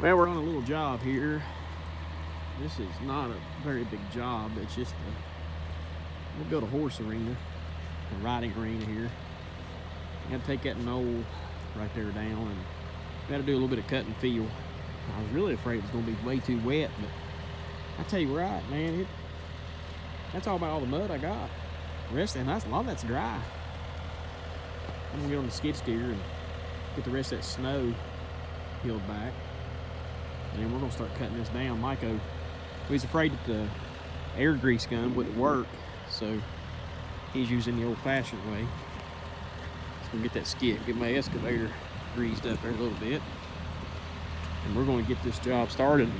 Well, we're on a little job here. This is not a very big job. It's just we'll build a horse arena, a riding arena here. I gotta take that knoll right there down, and gotta do a little bit of cut and fill. I was really afraid it was gonna be way too wet, but I tell you right, man, that's all about all the mud I got. The rest of that, a lot of that's dry. I'm gonna get on the skid steer and get the rest of that snow peeled back. And then we're gonna start cutting this down. Micah, he was afraid that the air grease gun wouldn't work, so he's using the old-fashioned way. So I'm gonna get that skid, get my excavator greased up there a little bit, and we're gonna get this job started.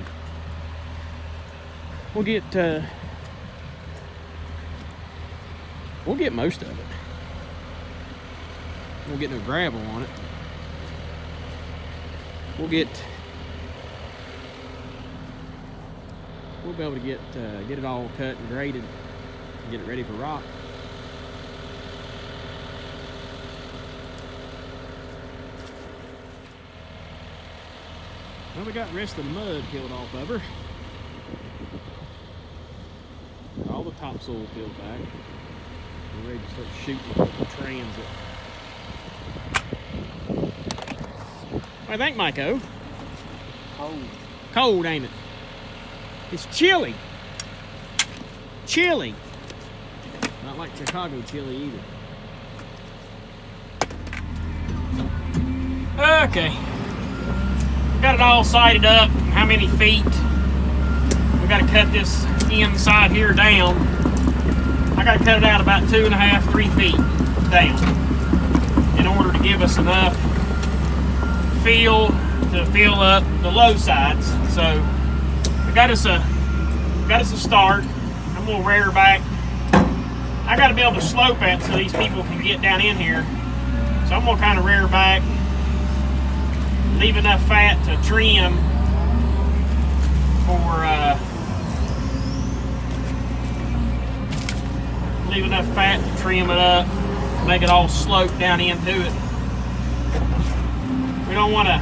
We'll get most of it. We'll get no gravel on it. We'll be able to get it all cut and graded and get it ready for rock. Well, we got the rest of the mud peeled off of her. All the topsoil peeled back. We're ready to start shooting the transit. What do you think, Micah? Cold. Cold, ain't it? It's chilly. Chilly. Not like Chicago chilly either. Okay. Got it all sighted up. How many feet? We got to cut this inside here down. I got to cut it out about 2.5, 3 feet down in order to give us enough fill to fill up the low sides. So we got us a start. I'm gonna rear back. I got to be able to slope it so these people can get down in here. So I'm gonna kind of rear back, leave enough fat to trim for leave enough fat to trim it up, make it all slope down into it. We don't want to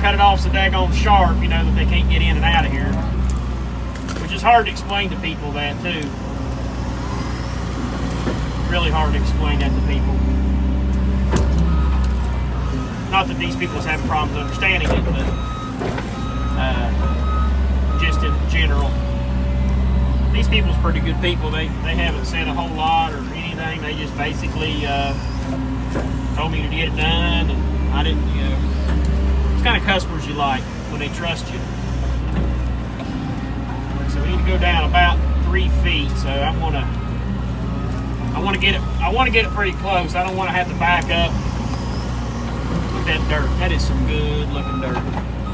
cut it off so daggone sharp, you know, that they can't get in and out of here. Which is hard to explain to people that too. Really hard to explain that to people. Not that these people have problems understanding it, but just in general. These people's pretty good people. They haven't said a whole lot or anything. They just basically told me to get it done, and I didn't, you know. It's kind of customers you like when they trust you. So we need to go down about 3 feet. So I want to get it pretty close. I don't want to have to back up with that dirt. That is some good looking dirt.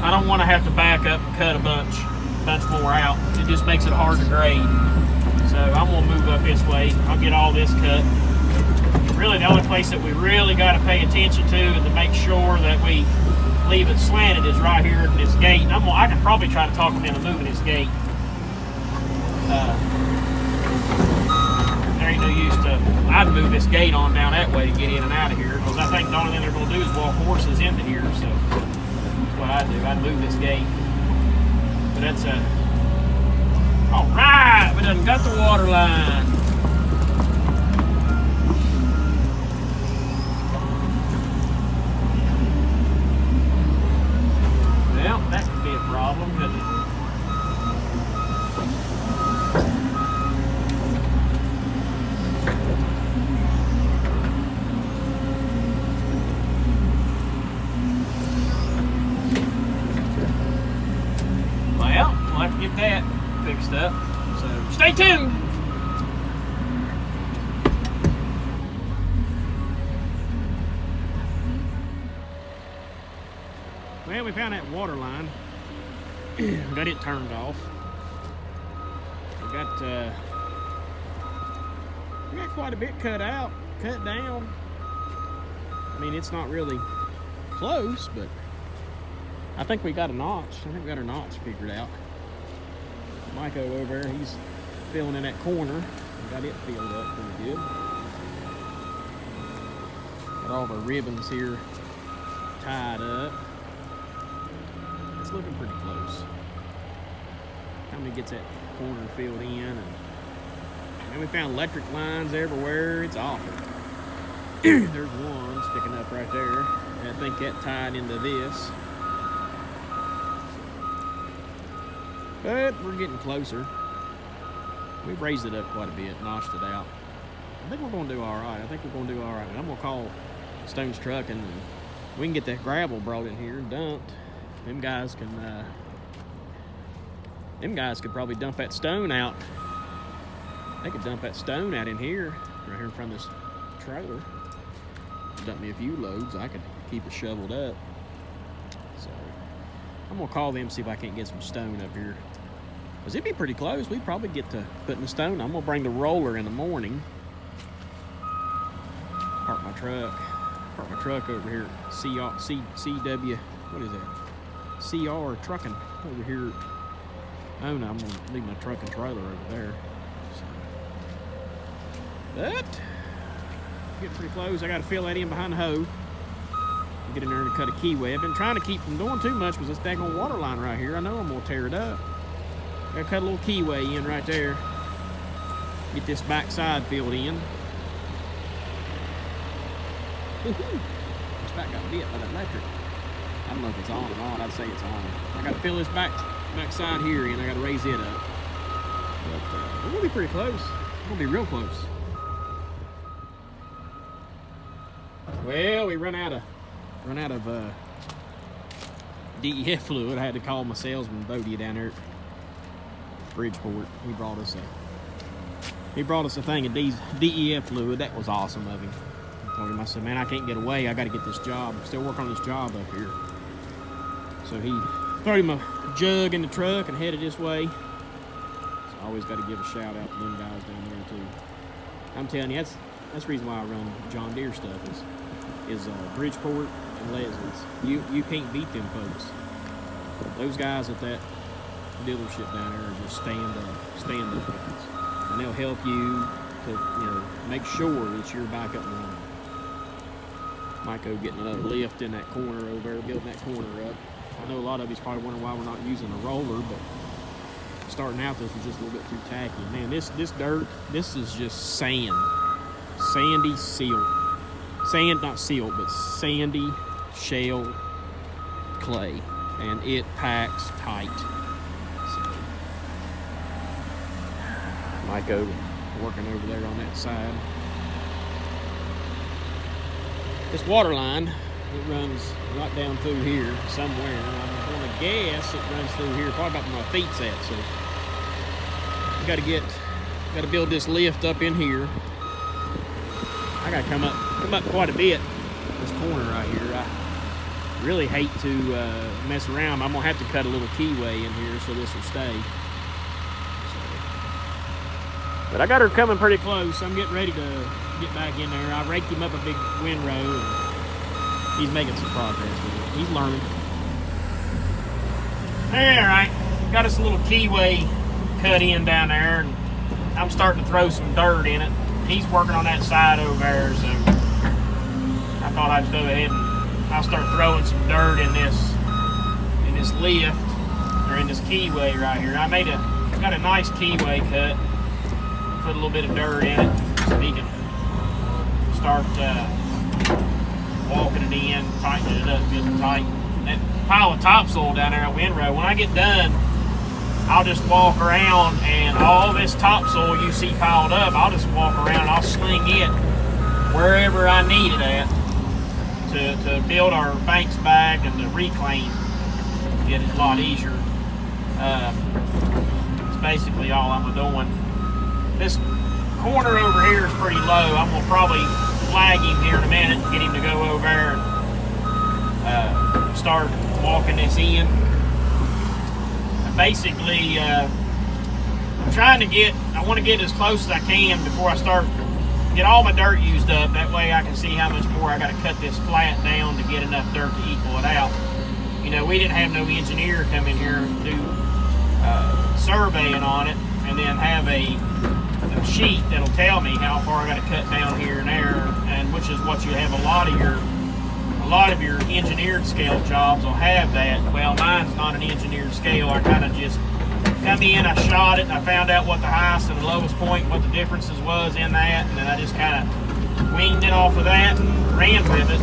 I don't want to have to back up and cut a bunch more out. It just makes it hard to grade. So I'm gonna move up this way. I'll get all this cut. Really, the only place that we really got to pay attention to and to make sure that we leave it slanted is right here at this gate. And I can probably try to talk them into moving this gate. There ain't no use to. I'd move this gate on down that way to get in and out of here, because I think the only thing they're gonna do is walk horses into here. So that's what I do. I'd move this gate. But that's all right. We done got the water line. Well, that could be a problem, couldn't it? Well, we'll have to get that fixed up. So stay tuned. Well, we found that water line. Got it turned off. We got quite a bit cut down. I mean, it's not really close, but I think we got a notch. I think we got our notch figured out. Micah over there, he's filling in that corner. We got it filled up pretty good. Got all of our ribbons here tied up. looking pretty close. Time he gets that corner filled in, and we found electric lines everywhere. It's awful. There's one sticking up right there. I think that tied into this. But we're getting closer. We've raised it up quite a bit, notched it out. I think we're going to do all right. And I'm going to call Stone's truck, and we can get that gravel brought in here and dumped. Them guys could probably dump that stone out. They could dump that stone out in here, right here in front of this trailer. Dump me a few loads. I could keep it shoveled up. So I'm gonna call them, see if I can't get some stone up here. Cause it'd be pretty close. We'd probably get to putting the stone. I'm gonna bring the roller in the morning. Park my truck over here. CW, what is that? CR trucking over here. Oh no, I'm gonna leave my truck and trailer over there. So. But getting pretty close. I gotta fill that in behind the hoe. Get in there and cut a keyway. I've been trying to keep from doing too much because this daggone water line right here, I know I'm gonna tear it up. Gotta cut a little keyway in right there. Get this back side filled in. This back got bit by that electric. I don't know if it's on or not. I'd say it's on. I gotta fill this back side here in. I gotta raise it up. But we're gonna be pretty close. We're gonna be real close. Well, we run out of DEF fluid. I had to call my salesman Bodie down there at Bridgeport. He brought us a thing of DEF fluid. That was awesome of him. I told him, I said, man, I can't get away. I got to get this job. I'm still working on this job up here. So he threw him a jug in the truck and headed this way. So I always got to give a shout out to them guys down there too. I'm telling you, that's the reason why I run John Deere stuff is Bridgeport and Leslie's. You can't beat them folks. Those guys at that dealership down there are just stand up guys. And they'll help you to make sure that you're back up and running. Miko getting another lift in that corner over there, building that corner up. I know a lot of you's probably wondering why we're not using a roller, but starting out this was just a little bit too tacky. Man, this dirt, this is just sand. Sandy silt. Sand, not silt, but sandy shale clay. And it packs tight. So, Miko working over there on that side. This water line, it runs right down through here somewhere. I'm going to guess it runs through here, probably about where my feet's at. So got to build this lift up in here. I got to come up quite a bit. This corner right here. I really hate to mess around. I'm gonna have to cut a little keyway in here so this will stay. But I got her coming pretty close. I'm getting ready to get back in there. I raked him up a big windrow, and he's making some progress with it. He's learning. All right, got us a little keyway cut in down there, and I'm starting to throw some dirt in it. He's working on that side over there, so I thought I'd go ahead and I'll start throwing some dirt in this lift, or in this keyway right here. I got a nice keyway cut. Put a little bit of dirt in it so he can start walking it in, tightening it up good and tight. That pile of topsoil down there at windrow, when I get done, I'll just walk around, and all this topsoil you see piled up, I'll just walk around and I'll sling it wherever I need it at to build our banks back and to reclaim. Get it a lot easier. It's basically all I'm doing. This corner over here is pretty low. I'm gonna probably flag him here in a minute and get him to go over there and start walking this in. Basically, I'm trying to I want to get as close as I can before I start, get all my dirt used up. That way I can see how much more I got to cut this flat down to get enough dirt to equal it out. You know, we didn't have no engineer come in here and do surveying on it and then have a sheet that'll tell me how far I got to cut down here and there, and which is what you have a lot of a lot of your engineered scale jobs will have that. Well, mine's not an engineered scale. I kind of just come in, I shot it, and I found out what the highest and the lowest point, what the differences was in that, and then I just kind of winged it off of that and ran with it.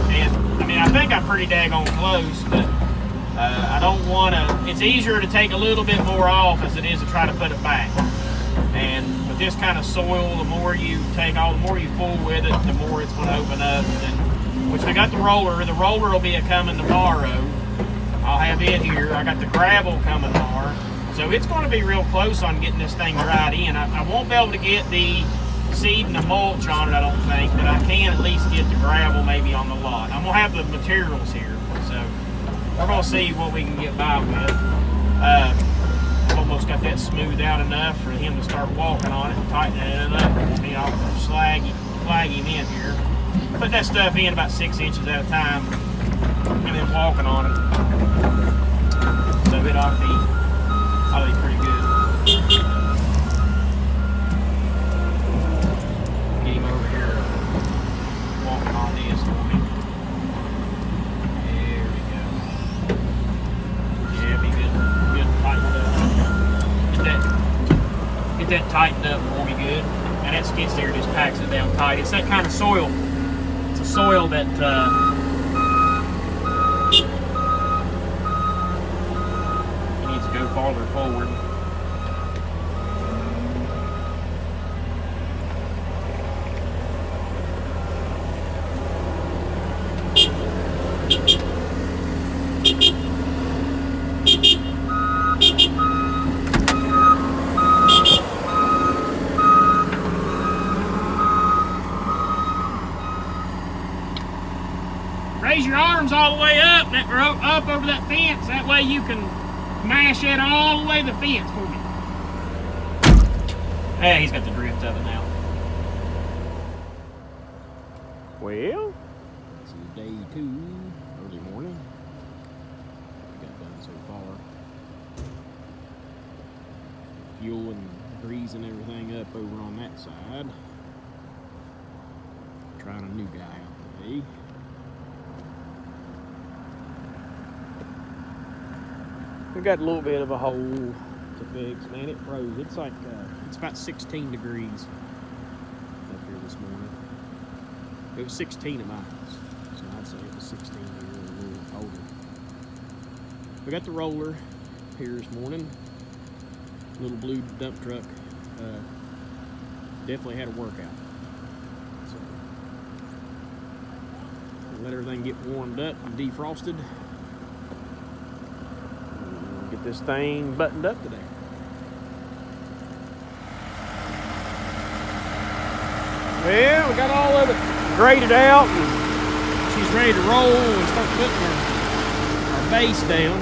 And I mean, I think I'm pretty daggone close, but I don't want to. It's easier to take a little bit more off as it is to try to put it back. And with this kind of soil, the more you take off, the more you fool with it, the more it's going to open up. And which we got the roller. The roller will be a coming tomorrow. I'll have it here. I got the gravel coming tomorrow. So it's going to be real close on getting this thing dried in. I won't be able to get the seed and the mulch on it, I don't think, but I can at least get the gravel maybe on the lot. I'm going to have the materials here, so we're going to see what we can get by with. I've almost got that smoothed out enough for him to start walking on it and tightening it up. Won't be all flag him in here. Put that stuff in about 6 inches at a time and then walking on it. So it ought to be pretty good. Get him over here walking on this for me. There we go. Yeah, be good tightened up. Get that tightened up for me good. And that skid steer just packs it down tight. It's that kind of soil. It's a soil that needs to go farther forward. Raise your arms all the way up, up over that fence. That way you can mash it all the way to the fence for me. Hey, he's got the drift of it now. Well, this is day 2, early morning. We got done so far. Fuel and greasing everything up over on that side. Trying a new guy out today. We got a little bit of a hole to fix. Man, it froze. It's like, it's about 16 degrees up here this morning. It was 16 at my house, so I'd say it was 16 here, a little older. We got the roller here this morning. Little blue dump truck. Definitely had a workout. So, let everything get warmed up and defrosted. Get this thing buttoned up today. Well, we got all of it graded out, and she's ready to roll and start putting our base down.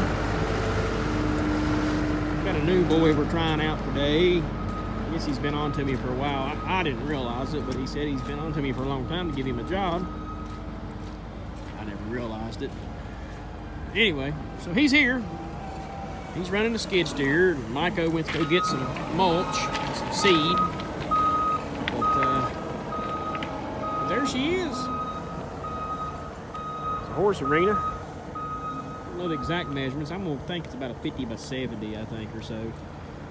Got a new boy we're trying out today. I guess he's been on to me for a while. I didn't realize it, but he said he's been on to me for a long time to give him a job. I never realized it. Anyway, so he's here. He's running the skid steer, and Micah went to go get some mulch and some seed. But there she is. It's a horse arena. I don't know the exact measurements. I'm gonna think it's about a 50 by 70, I think, or so.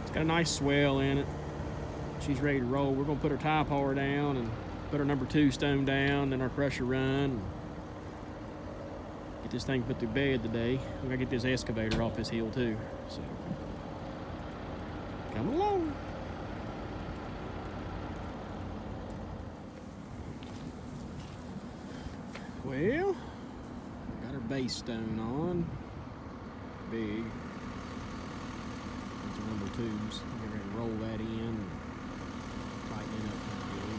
It's got a nice swell in it. She's ready to roll. We're gonna put her tie power down and put our number 2 stone down, then our crusher run. Get this thing put through bed today. We gotta get this excavator off this hill too. So, come along. Well, got our base stone on. Big. Bunch of number 2s. We're gonna roll that in and tighten it up good.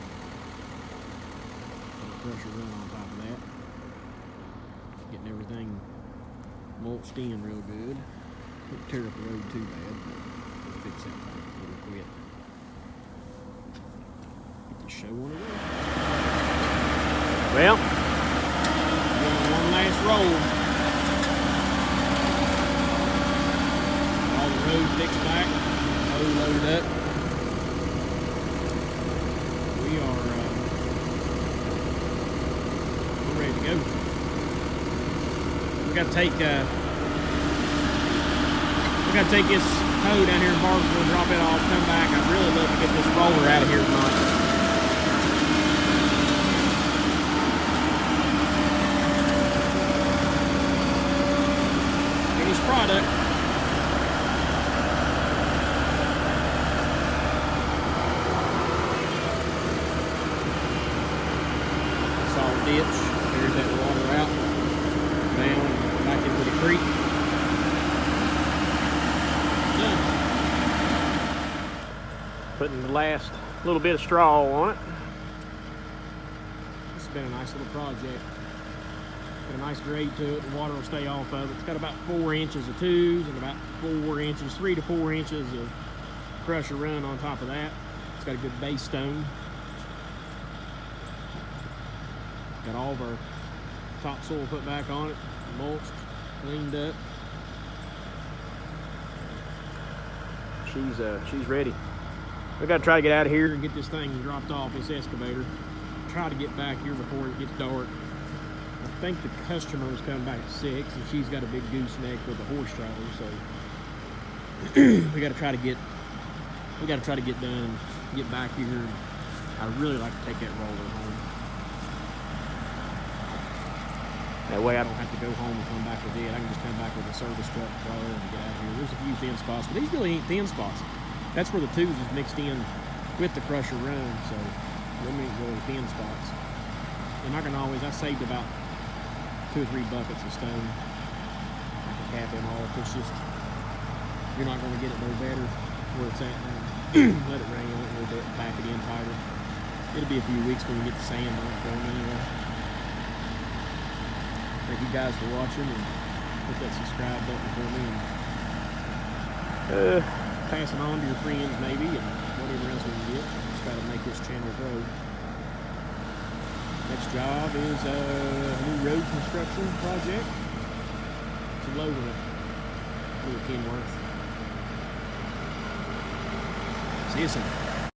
Put a crusher run on top of that. Getting everything mulched in real good. Don't tear up the road too bad, but we'll fix that thing real quick. Get the show on the road. Well, one last roll. All the road fixed back, road loaded up. We are we're ready to go. got to take this hoe down here in Barbersville, drop it off, come back. I'd really love to get this roller out of here tonight. Finished product. Solid ditch. There's that water out, down, back into the creek. Done. Putting the last little bit of straw on it. This has been a nice little project. Got a nice grade to it. The water will stay off of it. It's got about 4 inches of twos and about 4 inches, 3 to 4 inches of crusher run on top of that. It's got a good base stone. Got all of our topsoil put back on it, mulched, cleaned up. She's ready. We got to try to get out of here and get this thing dropped off, this excavator. Try to get back here before it gets dark. I think the customer is coming back at 6, and she's got a big gooseneck with a horse trailer, so we got to try to get done and get back here. I'd really like to take that roller home. That way I don't have to go home and come back with it. I can just come back with a service truck roller and get out of here. There's a few thin spots, but these really ain't thin spots. That's where the twos is mixed in with the crusher run, so them ain't really thin spots. And I can always, I saved about 2 or 3 buckets of stone. I can cap them off. It's just, you're not going to get it no better where it's at now. Let it rain on it a little bit, back it in tighter. It'll be a few weeks when we get the sand on it for them anyway. Thank you guys for watching, and hit that subscribe button for me, and pass it on to your friends maybe, and whatever else we can get. Just try to make this channel grow. Next job is a new road construction project. It's a low one, little Kenworth. See you soon.